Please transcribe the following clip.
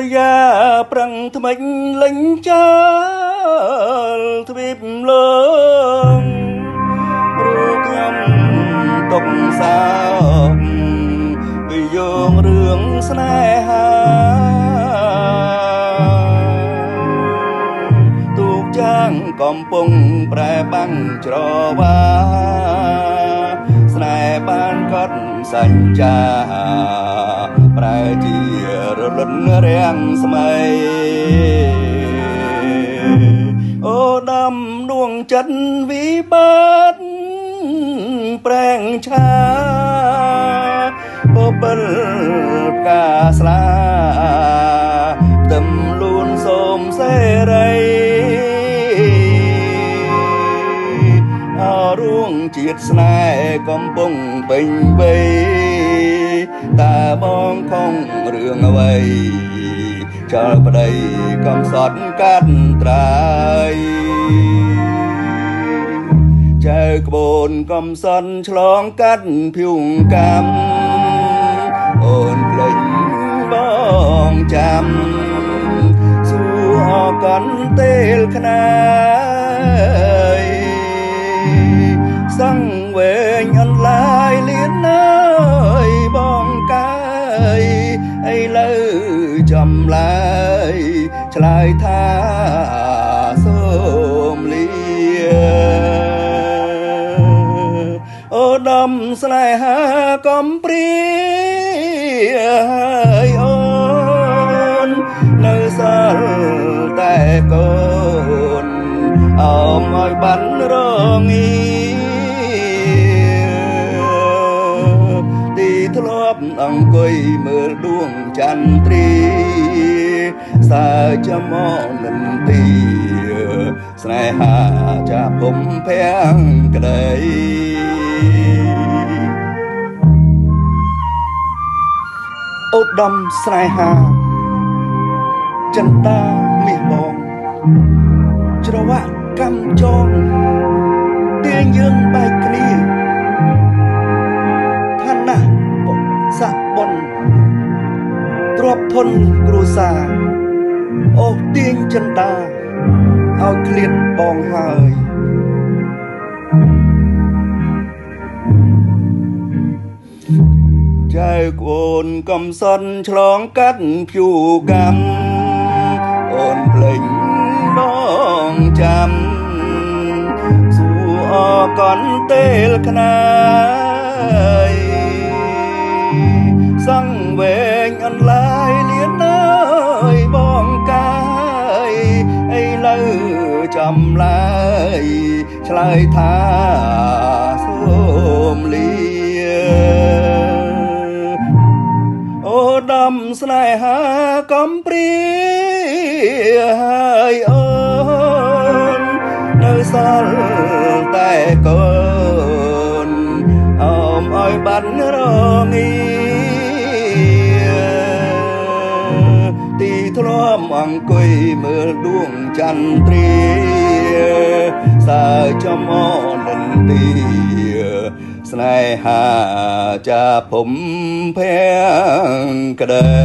រិយាប្រឹងថ្មិចលេងចាលទ្វីបលើងរូបខ្ញុំຕົកសោកវិយោងរឿងស្នេហាទូកចាងកំពុងប្រែបាំងច្រវាស្នេហ៍បានកត់សញ្ចាប្រែជារលត់រាំងស្មៃអូដំនួងចិត្តវិបាតប្រែងឆាបបិលផ្កាស្លាផ្ទឹមលួនសូមសេរីអរួងជាតិស្នេហ៍កំពុងពេញវ័យតើបងខំរឿងអ្វីចោលប្តីកំសត់កាត់ត្រាយចៅក្បូនកំសត់ឆ្លងកាត់ភៀវកម្មអូនភ្លេចបងចាំសួរអកាន់ពេលខ្នាយសង្វេងអនឡាយលៀនអើយបងកាយឥឡូវចំឡាយឆ្លើយថាសូមលាអូដំស្នេហាកំព្រាហើយអូននៅសល់តែកូនអមឲ្យបានរងាទីធ្លាប់អង្គុយមើលដួងចន្ទ្រីសើចមកនិនទីស្នេហាចាប់ភុំភាំងក្តីឧត្តមស្នេហាចិន្តាមាសបងច្រវាក់កម្មចងទាញយើងបែកគ្នាឋានៈបុស័កបុនទ្របធនគ្រួសារអូសទាញចិន្តាឲ្យឃ្លាតបងហើយចៅក្បូនកំសត់ឆ្លងកាត់ភៀវកម្មអូនភ្លេចបងចាំសួរអកន់ពេលខ្នាយសង្វេងអនឡាយលៀនអើយបងកាយឥឡូវចំឡាយឆ្លើយថាសូមលាអូដំស្នេហាកំព្រាហើយអូននៅសល់តែកូនអមឲ្យបានរងាទីធ្លាប់អង្គុយមើលដួងចន្ទ្រីសើចមកនិនទីស្នេហាចាប់ភុំភាំងក្តី